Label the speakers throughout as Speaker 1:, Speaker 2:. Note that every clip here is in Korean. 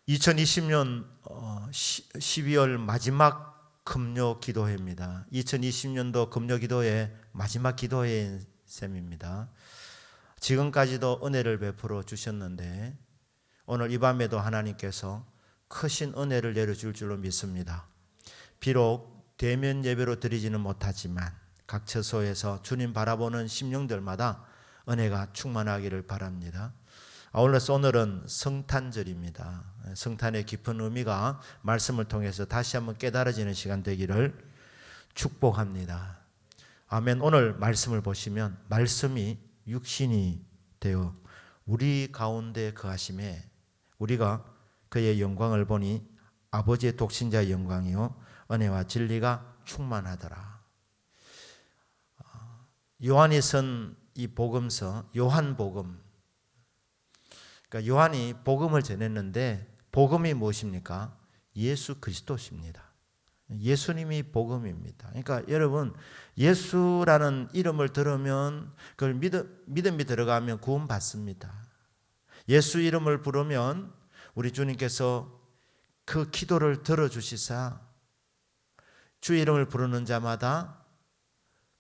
Speaker 1: 2020년 12월 마지막 금요 기도회입니다. 2020년도 금요 기도회 마지막 기도회인 셈입니다. 지금까지도 은혜를 베풀어 주셨는데 오늘 이 밤에도 하나님께서 크신 은혜를 내려줄 줄로 믿습니다. 비록 대면 예배로 드리지는 못하지만 각 처소에서 주님 바라보는 심령들마다 은혜가 충만하기를 바랍니다. 아울러서 오늘은 성탄절입니다. 성탄의 깊은 의미가 말씀을 통해서 다시 한번 깨달아지는 시간 되기를 축복합니다. 아멘. 오늘 말씀을 보시면 말씀이 육신이 되어 우리 가운데 거하심에 우리가 그의 영광을 보니 아버지의 독신자의 영광이요 은혜와 진리가 충만하더라. 요한이 쓴 이 복음서 요한복음, 그러니까 요한이 복음을 전했는데 복음이 무엇입니까? 예수 그리스도십니다. 예수님이 복음입니다. 그러니까 여러분 예수라는 이름을 들으면 그걸 믿음이 들어가면 구원받습니다. 예수 이름을 부르면 우리 주님께서 그 기도를 들어주시사 주 이름을 부르는 자마다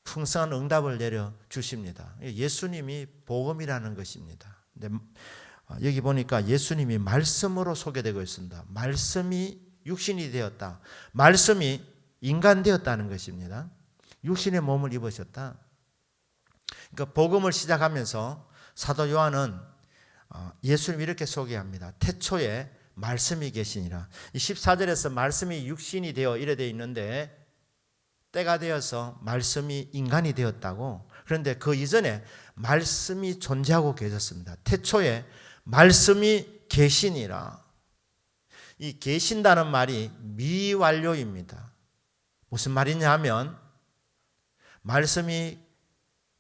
Speaker 1: 풍성한 응답을 내려주십니다. 예수님이 복음이라는 것입니다. 근데 여기 보니까 예수님이 말씀으로 소개되고 있습니다. 말씀이 육신이 되었다. 말씀이 인간 되었다는 것입니다. 육신의 몸을 입으셨다. 그러니까 복음을 시작하면서 사도 요한은 예수님 이렇게 소개합니다. 태초에 말씀이 계시니라. 이 14절에서 말씀이 육신이 되어 이래 되어 있는데 때가 되어서 말씀이 인간이 되었다고. 그런데 그 이전에 말씀이 존재하고 계셨습니다. 태초에 말씀이 계시니라. 이 계신다는 말이 미완료입니다. 무슨 말이냐 하면 말씀이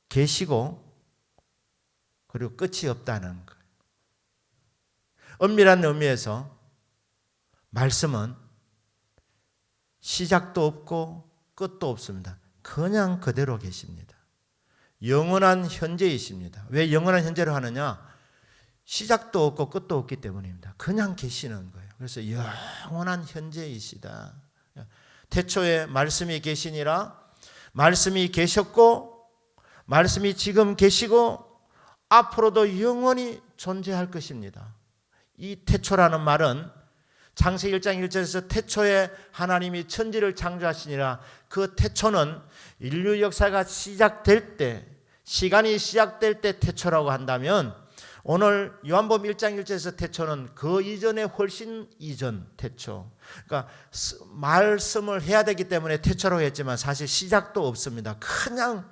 Speaker 1: 계시고 그리고 끝이 없다는 거예요. 엄밀한 의미에서 말씀은 시작도 없고 끝도 없습니다. 그냥 그대로 계십니다. 영원한 현재이십니다. 왜 영원한 현재로 하느냐? 시작도 없고 끝도 없기 때문입니다. 그냥 계시는 거예요. 그래서 영원한 현재이시다. 태초에 말씀이 계시니라. 말씀이 계셨고 말씀이 지금 계시고 앞으로도 영원히 존재할 것입니다. 이 태초라는 말은 창세기 1장 1절에서 태초에 하나님이 천지를 창조하시니라. 그 태초는 인류 역사가 시작될 때, 시간이 시작될 때 태초라고 한다면 오늘 요한복음 1장 1절에서 태초는 그 이전에 훨씬 이전 태초. 그러니까 말씀을 해야 되기 때문에 태초라고 했지만 사실 시작도 없습니다. 그냥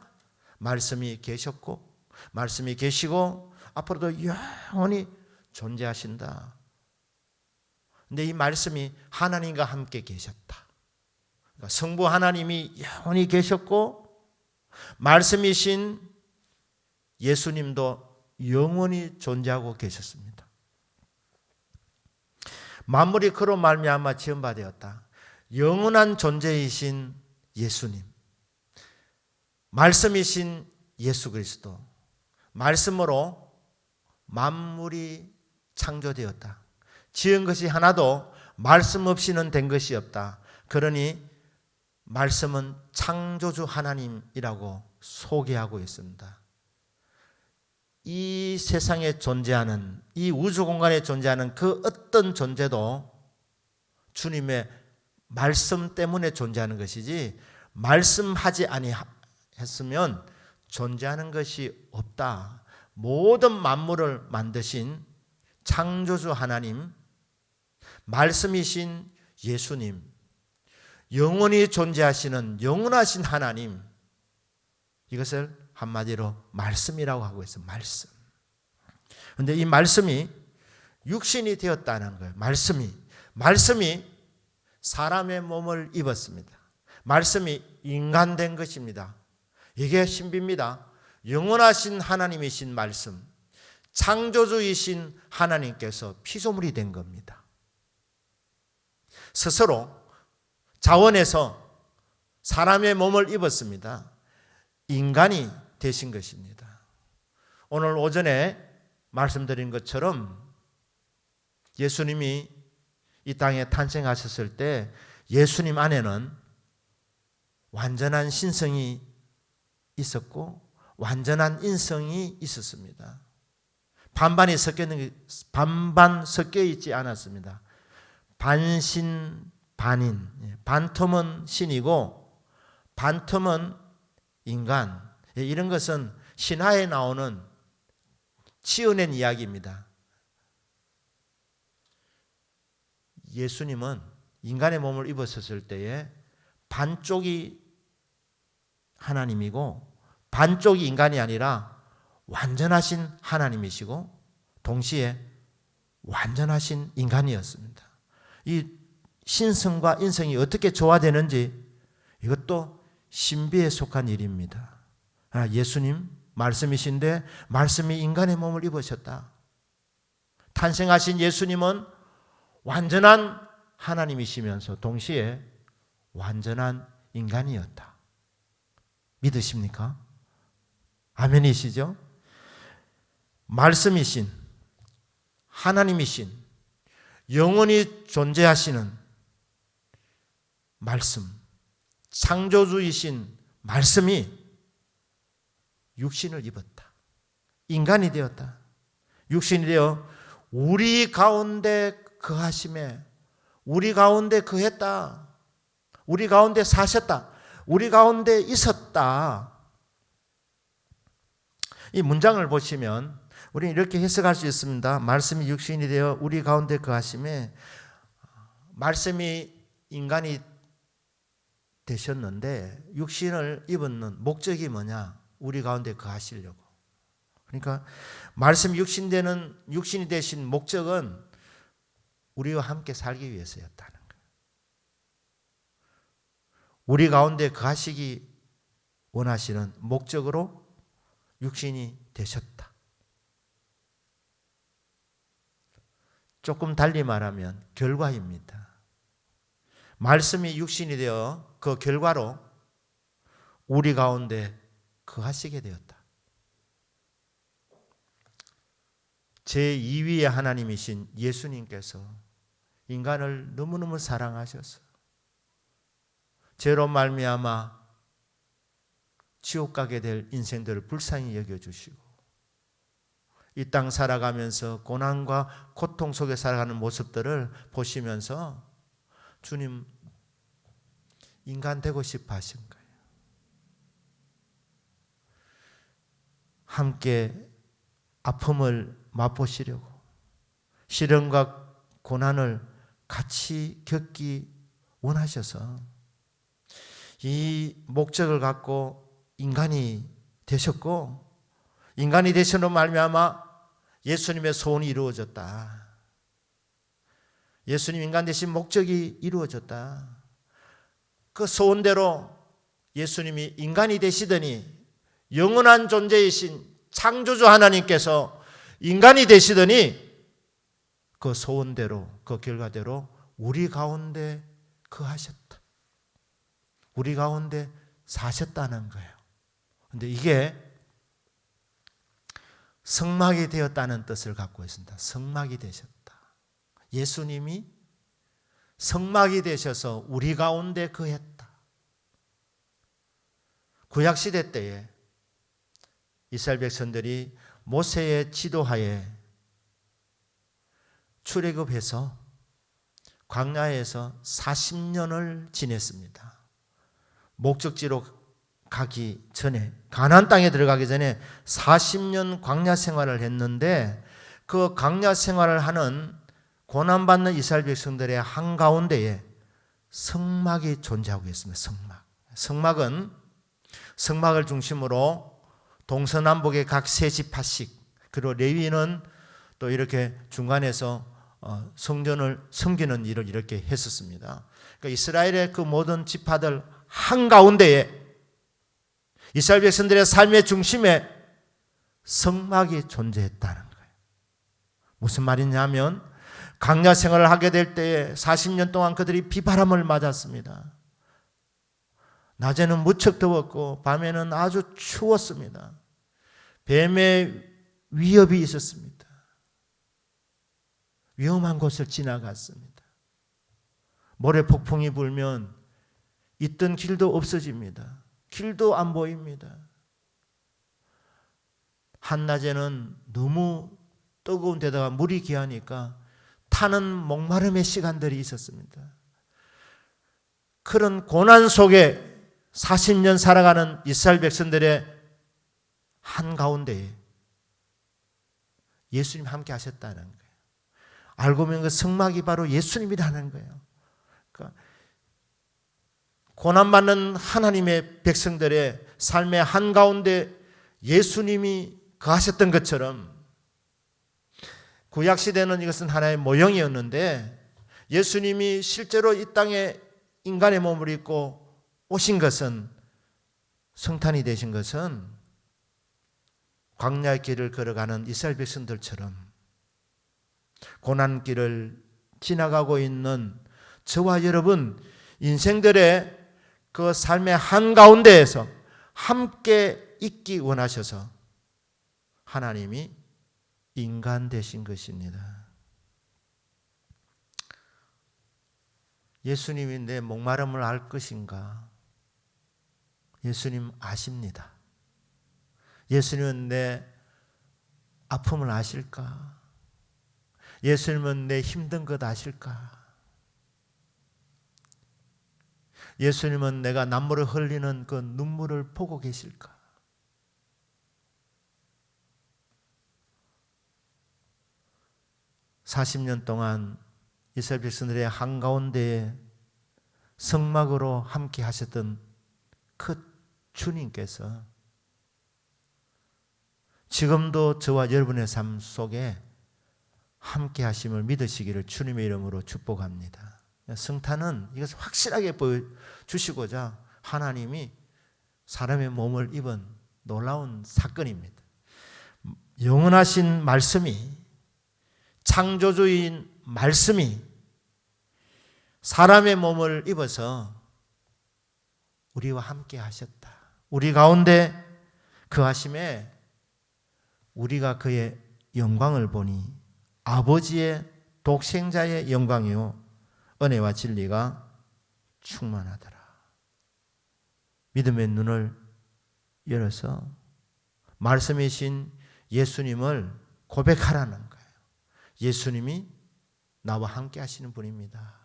Speaker 1: 말씀이 계셨고 말씀이 계시고 앞으로도 영원히 존재하신다. 근데 이 말씀이 하나님과 함께 계셨다. 그러니까 성부 하나님이 영원히 계셨고 말씀이신 예수님도 영원히 존재하고 계셨습니다. 만물이 그로 말미암아 지은 바 되었다. 영원한 존재이신 예수님, 말씀이신 예수 그리스도, 말씀으로 만물이 창조되었다. 지은 것이 하나도 말씀 없이는 된 것이 없다. 그러니 말씀은 창조주 하나님이라고 소개하고 있습니다. 이 세상에 존재하는, 이 우주 공간에 존재하는 그 어떤 존재도 주님의 말씀 때문에 존재하는 것이지 말씀하지 아니했으면 존재하는 것이 없다. 모든 만물을 만드신 창조주 하나님, 말씀이신 예수님, 영원히 존재하시는 영원하신 하나님, 이것을 한마디로 말씀이라고 하고 있어요. 말씀. 그런데 이 말씀이 육신이 되었다는 거예요. 말씀이 사람의 몸을 입었습니다. 말씀이 인간된 것입니다. 이게 신비입니다. 영원하신 하나님이신 말씀, 창조주이신 하나님께서 피조물이 된 겁니다. 스스로 자원에서 사람의 몸을 입었습니다. 인간이 되신 것입니다. 오늘 오전에 말씀드린 것처럼 예수님이 이 땅에 탄생하셨을 때 예수님 안에는 완전한 신성이 있었고 완전한 인성이 있었습니다. 반반 섞여 있지 않았습니다. 반신 반인, 반텀은 신이고 반텀은 인간. 이런 것은 신화에 나오는 지어낸 이야기입니다. 예수님은 인간의 몸을 입으셨을 때에 반쪽이 하나님이고 반쪽이 인간이 아니라 완전하신 하나님이시고 동시에 완전하신 인간이었습니다. 이 신성과 인성이 어떻게 조화되는지 이것도 신비에 속한 일입니다. 예수님 말씀이신데 말씀이 인간의 몸을 입으셨다. 탄생하신 예수님은 완전한 하나님이시면서 동시에 완전한 인간이었다. 믿으십니까? 아멘이시죠? 말씀이신 하나님이신 영원히 존재하시는 말씀, 창조주이신 말씀이 육신을 입었다. 인간이 되었다. 육신이 되어 우리 가운데 거하심에 우리 가운데 거했다. 우리 가운데 사셨다. 우리 가운데 있었다. 이 문장을 보시면 우리는 이렇게 해석할 수 있습니다. 말씀이 육신이 되어 우리 가운데 거하심에 말씀이 인간이 되셨는데 육신을 입은 목적이 뭐냐? 우리 가운데 거하시려고. 그러니까 말씀이 육신이 되신 목적은 우리와 함께 살기 위해서였다는 거예요. 우리 가운데 거하시기 원하시는 목적으로 육신이 되셨다. 조금 달리 말하면 결과입니다. 말씀이 육신이 되어 그 결과로 우리 가운데 거하시게 되었다. 제2위의 하나님이신 예수님께서 인간을 너무너무 사랑하셔서 죄로 말미암아 지옥 가게 될 인생들을 불쌍히 여겨주시고 이 땅 살아가면서 고난과 고통 속에 살아가는 모습들을 보시면서 주님 인간 되고 싶어 하신 거예요. 함께 아픔을 맛보시려고 시련과 고난을 같이 겪기 원하셔서 이 목적을 갖고 인간이 되셨고 인간이 되시는 말미암아 예수님의 소원이 이루어졌다. 예수님 인간 되신 목적이 이루어졌다. 그 소원대로 예수님이 인간이 되시더니 영원한 존재이신 창조주 하나님께서 인간이 되시더니 그 소원대로 그 결과대로 우리 가운데 거하셨다. 우리 가운데 사셨다는 거예요. 그런데 이게 성막이 되었다는 뜻을 갖고 있습니다. 성막이 되셨다. 예수님이 성막이 되셔서 우리 가운데 거했다. 구약시대 때에 이스라엘 백성들이 모세의 지도하에 출애굽해서 광야에서 40년을 지냈습니다. 목적지로 가기 전에 가나안 땅에 들어가기 전에 40년 광야 생활을 했는데 그 광야 생활을 하는 고난받는 이스라엘 백성들의 한가운데에 성막이 존재하고 있습니다. 성막은 성막을 중심으로 동서남북의 각 세 지파씩 그리고 레위인은 또 이렇게 중간에서 성전을 섬기는 일을 이렇게 했었습니다. 그러니까 이스라엘의 그 모든 지파들 한가운데에 이스라엘 백성들의 삶의 중심에 성막이 존재했다는 거예요. 무슨 말이냐면 광야 생활을 하게 될 때에 40년 동안 그들이 비바람을 맞았습니다. 낮에는 무척 더웠고 밤에는 아주 추웠습니다. 뱀의 위협이 있었습니다. 위험한 곳을 지나갔습니다. 모래폭풍이 불면 있던 길도 없어집니다. 길도 안 보입니다. 한낮에는 너무 뜨거운 데다가 물이 귀하니까 타는 목마름의 시간들이 있었습니다. 그런 고난 속에 40년 살아가는 이스라엘 백성들의 한가운데에 예수님 함께 하셨다는 거예요. 알고 보면 그 성막이 바로 예수님이라는 거예요. 그러니까 고난받는 하나님의 백성들의 삶의 한가운데 예수님이 거하셨던 것처럼 구약시대는 이것은 하나의 모형이었는데 예수님이 실제로 이 땅에 인간의 몸을 입고 오신 것은, 성탄이 되신 것은 광야의 길을 걸어가는 이스라엘 백성들처럼 고난길을 지나가고 있는 저와 여러분 인생들의 그 삶의 한가운데에서 함께 있기 원하셔서 하나님이 인간 되신 것입니다. 예수님이 내 목마름을 알 것인가? 예수님 아십니다. 예수님은 내 아픔을 아실까? 예수님은 내 힘든 것 아실까? 예수님은 내가 눈물을 흘리는 그 눈물을 보고 계실까? (40년) 동안 이스라엘 백성들의 한가운데에 성막으로 함께 하셨던 그 주님께서 지금도 저와 여러분의 삶 속에 함께 하심을 믿으시기를 주님의 이름으로 축복합니다. 성탄은 이것을 확실하게 보여주시고자 하나님이 사람의 몸을 입은 놀라운 사건입니다. 영원하신 말씀이, 창조주인 말씀이 사람의 몸을 입어서 우리와 함께 하셨다. 우리 가운데 거하심에 우리가 그의 영광을 보니 아버지의 독생자의 영광이요 은혜와 진리가 충만하더라. 믿음의 눈을 열어서 말씀이신 예수님을 고백하라는 거예요. 예수님이 나와 함께 하시는 분입니다.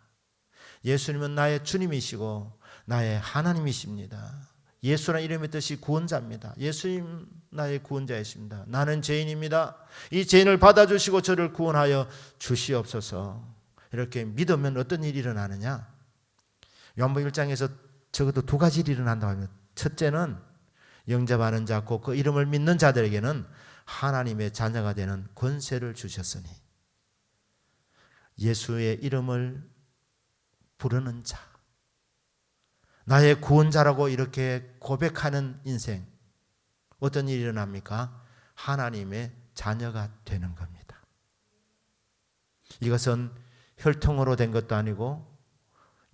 Speaker 1: 예수님은 나의 주님이시고 나의 하나님이십니다. 예수라는 이름의 뜻이 구원자입니다. 예수님 나의 구원자이십니다. 나는 죄인입니다. 이 죄인을 받아주시고 저를 구원하여 주시옵소서. 이렇게 믿으면 어떤 일이 일어나느냐? 요한복음 1장에서 적어도 두 가지 일이 일어난다고 합니다. 첫째는 영접하는 자, 곧 그 이름을 믿는 자들에게는 하나님의 자녀가 되는 권세를 주셨으니, 예수의 이름을 부르는 자, 나의 구원자라고 이렇게 고백하는 인생, 어떤 일이 일어납니까? 하나님의 자녀가 되는 겁니다. 이것은 혈통으로 된 것도 아니고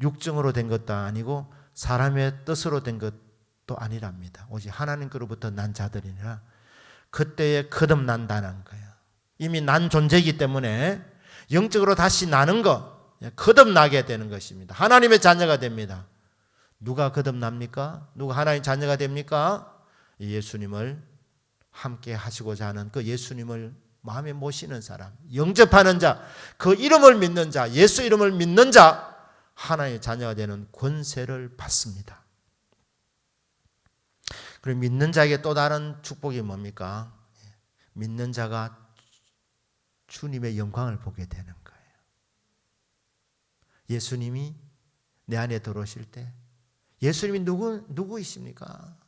Speaker 1: 육정으로 된 것도 아니고 사람의 뜻으로 된 것도 아니랍니다. 오직 하나님께로부터 난 자들이라. 그때에 거듭난다는 거예요. 이미 난 존재이기 때문에 영적으로 다시 나는 것, 거듭나게 되는 것입니다. 하나님의 자녀가 됩니다. 누가 거듭납니까? 누가 하나님의 자녀가 됩니까? 예수님을 함께 하시고자 하는 그 예수님을 마음에 모시는 사람, 영접하는 자, 그 이름을 믿는 자, 예수 이름을 믿는 자, 하나님의 자녀가 되는 권세를 받습니다. 그리고 믿는 자에게 또 다른 축복이 뭡니까? 믿는 자가 주님의 영광을 보게 되는 거예요. 예수님이 내 안에 들어오실 때, 예수님이 누구이십니까?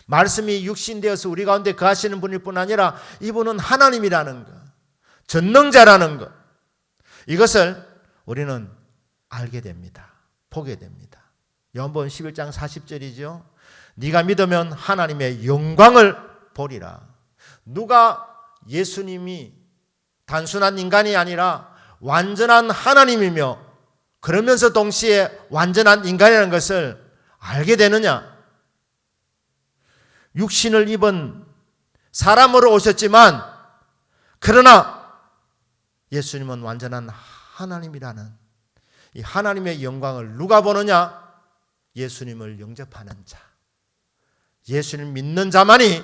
Speaker 1: 말씀이 육신되어서 우리 가운데 거하시는 분일 뿐 아니라 이분은 하나님이라는 것, 전능자라는 것, 이것을 우리는 알게 됩니다. 보게 됩니다. 요한복음 11장 40절이죠. 네가 믿으면 하나님의 영광을 보리라. 누가 예수님이 단순한 인간이 아니라 완전한 하나님이며 그러면서 동시에 완전한 인간이라는 것을 알게 되느냐? 육신을 입은 사람으로 오셨지만 그러나 예수님은 완전한 하나님이라는 이 하나님의 영광을 누가 보느냐? 예수님을 영접하는 자, 예수님 믿는 자만이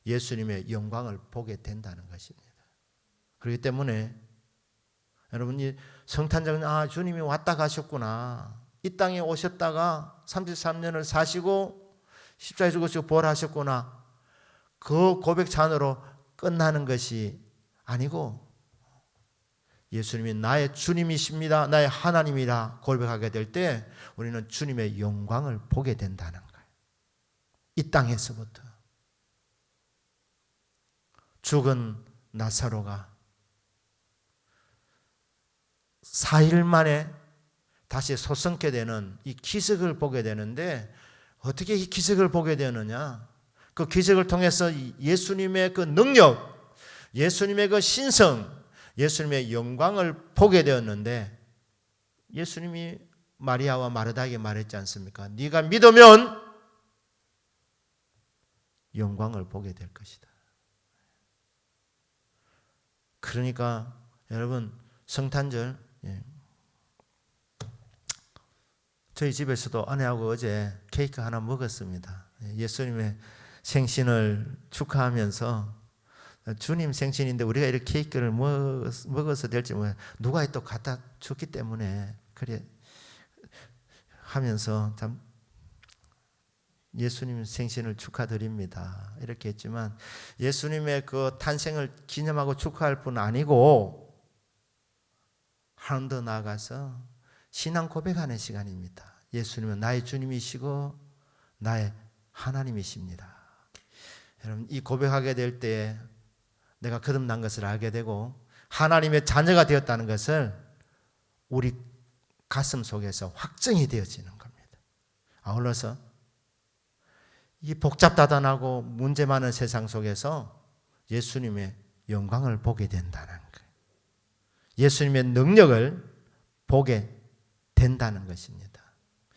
Speaker 1: 예수님의 영광을 보게 된다는 것입니다. 그렇기 때문에 여러분이 성탄절은 주님이 왔다 가셨구나, 이 땅에 오셨다가 33년을 사시고 십자가에 죽으시고 부활하셨구나, 그 고백찬으로 끝나는 것이 아니고 예수님이 나의 주님이십니다, 나의 하나님이라 고백하게 될 때 우리는 주님의 영광을 보게 된다는 거예요. 이 땅에서부터. 죽은 나사로가 4일 만에 다시 솟성게 되는 이 기적을 보게 되는데, 어떻게 이 기적을 보게 되느냐? 그 기적을 통해서 예수님의 그 능력, 예수님의 그 신성, 예수님의 영광을 보게 되었는데, 예수님이 마리아와 마르다에게 말했지 않습니까? 네가 믿으면 영광을 보게 될 것이다. 그러니까 여러분, 성탄절, 저희 집에서도 아내하고 어제 케이크 하나 먹었습니다. 예수님의 생신을 축하하면서, 주님 생신인데 우리가 이렇게 케이크를 먹어서 될지 누가 또 갖다 줬기 때문에 그래 하면서 참 예수님 생신을 축하드립니다 이렇게 했지만, 예수님의 그 탄생을 기념하고 축하할 뿐 아니고 한 더 나아가서 신앙 고백하는 시간입니다. 예수님은 나의 주님이시고 나의 하나님이십니다. 여러분, 이 고백하게 될 때 내가 거듭난 것을 알게 되고 하나님의 자녀가 되었다는 것을 우리 가슴 속에서 확정이 되어지는 겁니다. 아울러서 이 복잡다단하고 문제 많은 세상 속에서 예수님의 영광을 보게 된다는 거예요. 예수님의 능력을 보게 된다는 것입니다.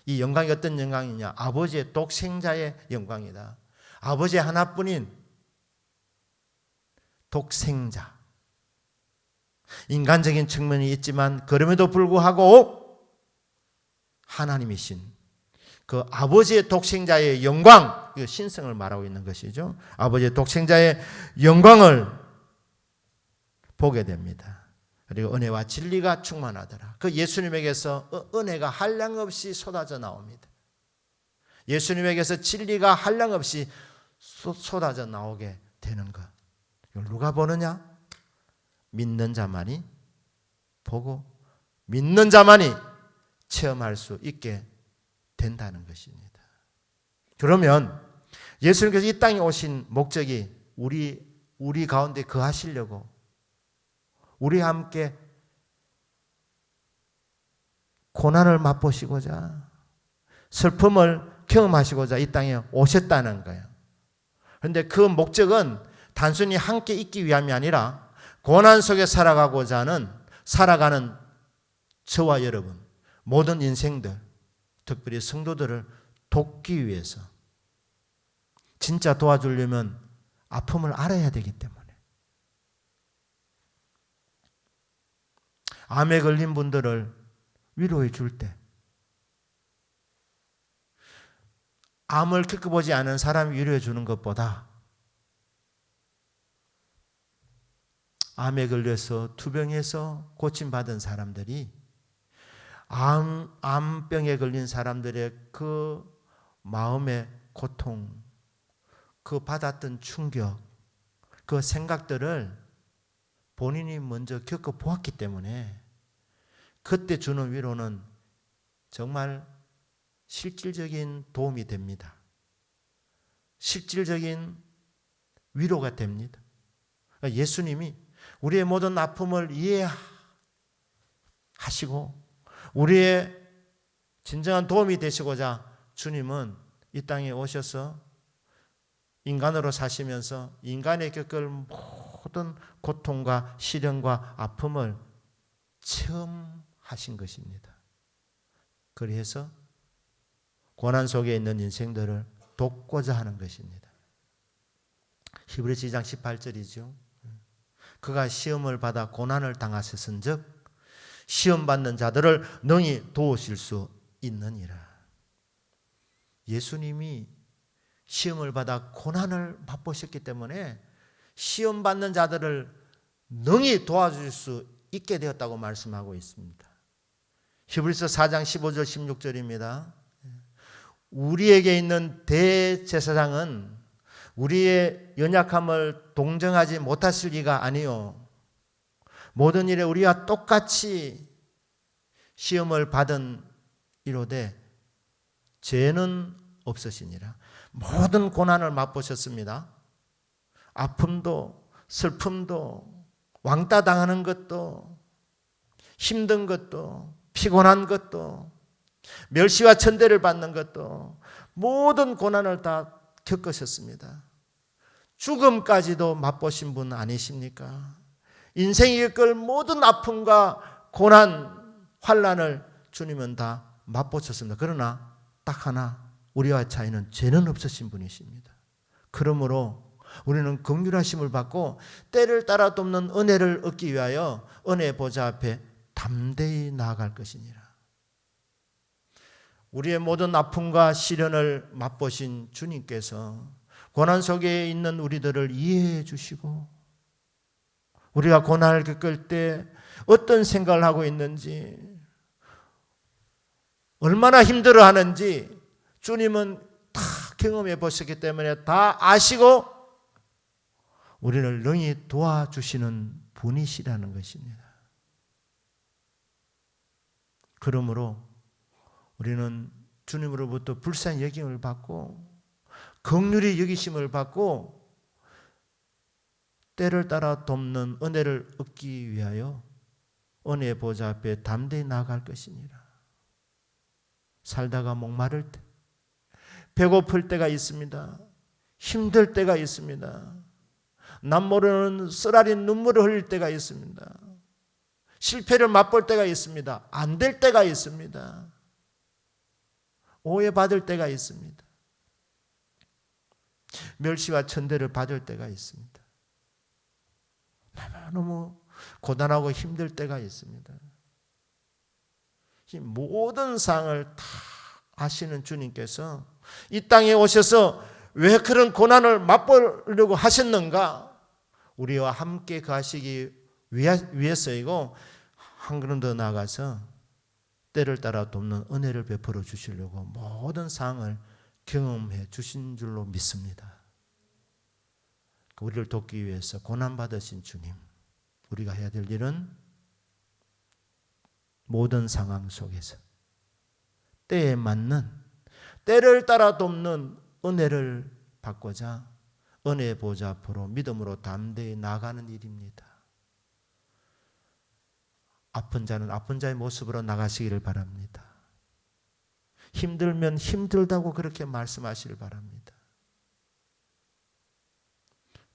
Speaker 1: 이 영광이 어떤 영광이냐? 아버지의 독생자의 영광이다. 아버지의 하나뿐인 독생자. 인간적인 측면이 있지만 그럼에도 불구하고 하나님이신 그 아버지의 독생자의 영광, 이 신성을 말하고 있는 것이죠. 아버지의 독생자의 영광을 보게 됩니다. 그리고 은혜와 진리가 충만하더라. 그 예수님에게서 은혜가 한량없이 쏟아져 나옵니다. 예수님에게서 진리가 한량없이 쏟아져 나오게 되는 것. 이걸 누가 보느냐? 믿는 자만이 보고 믿는 자만이 체험할 수 있게 된다는 것입니다. 그러면 예수님께서 이 땅에 오신 목적이 우리 가운데 거하시려고, 우리와 함께 고난을 맛보시고자, 슬픔을 경험하시고자 이 땅에 오셨다는 거예요. 그런데 그 목적은 단순히 함께 있기 위함이 아니라 고난 속에 살아가는 저와 여러분, 모든 인생들, 특별히 성도들을 돕기 위해서, 진짜 도와주려면 아픔을 알아야 되기 때문에. 암에 걸린 분들을 위로해 줄 때, 암을 겪어보지 않은 사람이 위로해 주는 것보다 암에 걸려서 투병해서 고침받은 사람들이, 암병에 걸린 사람들의 그 마음의 고통, 그 받았던 충격, 그 생각들을 본인이 먼저 겪어보았기 때문에 그때 주는 위로는 정말 실질적인 도움이 됩니다. 실질적인 위로가 됩니다. 그러니까 예수님이 우리의 모든 아픔을 이해하시고 우리의 진정한 도움이 되시고자 주님은 이 땅에 오셔서 인간으로 사시면서 인간의 겪을 모든 고통과 시련과 아픔을 체험하신 것입니다. 그래서 고난 속에 있는 인생들을 돕고자 하는 것입니다. 히브리서 2장 18절이죠. 그가 시험을 받아 고난을 당하셨은즉 시험 받는 자들을 능히 도우실 수 있느니라. 예수님이 시험을 받아 고난을 맛보셨기 때문에 시험 받는 자들을 능히 도와줄 수 있게 되었다고 말씀하고 있습니다. 히브리서 4장 15절 16절입니다. 우리에게 있는 대제사장은 우리의 연약함을 동정하지 못하실 리가 아니요 모든 일에 우리와 똑같이 시험을 받은 이로되 죄는 없으시니라. 모든 고난을 맛보셨습니다. 아픔도 슬픔도 왕따 당하는 것도 힘든 것도 피곤한 것도 멸시와 천대를 받는 것도 모든 고난을 다 겪으셨습니다. 죽음까지도 맛보신 분 아니십니까? 인생이 겪을 모든 아픔과 고난, 환난을 주님은 다 맛보셨습니다. 그러나 딱 하나 우리와 차이는 죄는 없으신 분이십니다. 그러므로 우리는 긍휼하심을 받고 때를 따라 돕는 은혜를 얻기 위하여 은혜 보좌 앞에 담대히 나아갈 것이니라. 우리의 모든 아픔과 시련을 맛보신 주님께서 고난 속에 있는 우리들을 이해해 주시고 우리가 고난을 겪을 때 어떤 생각을 하고 있는지 얼마나 힘들어하는지 주님은 다 경험해 보셨기 때문에 다 아시고 우리를 능히 도와주시는 분이시라는 것입니다. 그러므로 우리는 주님으로부터 불쌍히 여김을 받고 긍휼히 여기심을 받고 때를 따라 돕는 은혜를 얻기 위하여 은혜 보좌 앞에 담대히 나아갈 것이니라. 살다가 목마를 때, 배고플 때가 있습니다. 힘들 때가 있습니다. 남 모르는 쓰라린 눈물을 흘릴 때가 있습니다. 실패를 맛볼 때가 있습니다. 안 될 때가 있습니다. 오해받을 때가 있습니다. 멸시와 천대를 받을 때가 있습니다. 너무 고단하고 힘들 때가 있습니다. 이 모든 상을 다 아시는 주님께서 이 땅에 오셔서 왜 그런 고난을 맛보려고 하셨는가? 우리와 함께 가시기 위해서이고 한 걸음 더 나아가서 때를 따라 돕는 은혜를 베풀어 주시려고 모든 상을 경험해 주신 줄로 믿습니다. 우리를 돕기 위해서 고난받으신 주님, 우리가 해야 될 일은 모든 상황 속에서 때에 맞는 때를 따라 돕는 은혜를 받고자 은혜 보좌 앞으로 믿음으로 담대히 나가는 일입니다. 아픈 자는 아픈 자의 모습으로 나가시기를 바랍니다. 힘들면 힘들다고 그렇게 말씀하시길 바랍니다.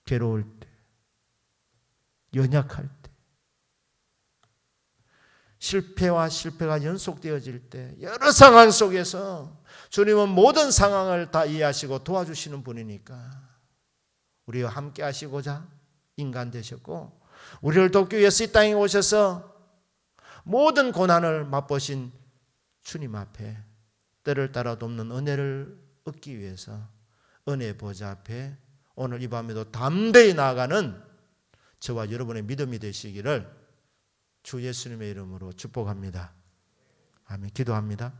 Speaker 1: 괴로울 때, 연약할 때, 실패가 연속되어질 때 여러 상황 속에서 주님은 모든 상황을 다 이해하시고 도와주시는 분이니까 우리와 함께 하시고자 인간 되셨고 우리를 돕기 위해서 이 땅에 오셔서 모든 고난을 맛보신 주님 앞에 때를 따라 돕는 은혜를 얻기 위해서 은혜 보좌 앞에 오늘 이 밤에도 담대히 나아가는 저와 여러분의 믿음이 되시기를 주 예수님의 이름으로 축복합니다. 아멘. 기도합니다.